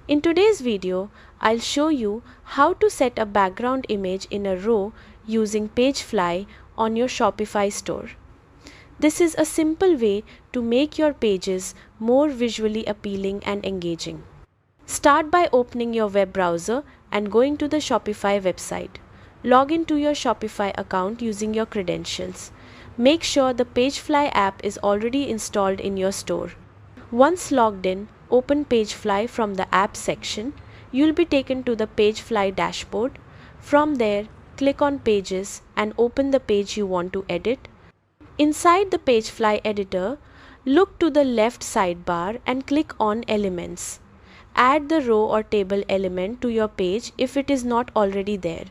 In today's video, I'll show you how to set a background image in a row using Pagefly on your Shopify store. This is a simple way to make your pages more visually appealing and engaging. Start by opening your web browser and going to the Shopify website. Log into your Shopify account using your credentials. Make sure the Pagefly app is already installed in your store. Once logged in, open Pagefly from the app section. You'll be taken to the Pagefly dashboard. From there, click on Pages and open the page you want to edit. Inside the Pagefly editor, look to the left sidebar and click on Elements. Add the row or table element to your page if it is not already there.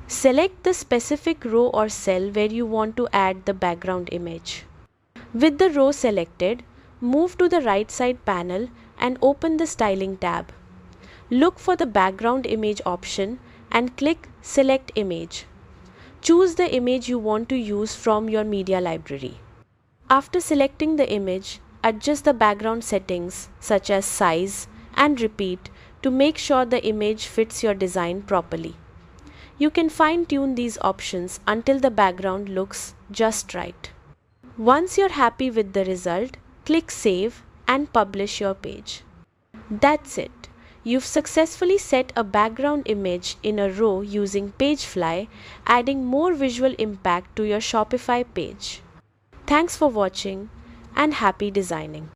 Select the specific row or cell where you want to add the background image. With the row selected, move to the right side panel and open the Styling tab. Look for the background image option and click Select Image. Choose the image you want to use from your media library. After selecting the image, adjust the background settings such as size and repeat to make sure the image fits your design properly. You can fine-tune these options until the background looks just right. Once you're happy with the result, click Save and publish your page. That's it. You've successfully set a background image in a row using Pagefly, adding more visual impact to your Shopify page. Thanks for watching and happy designing.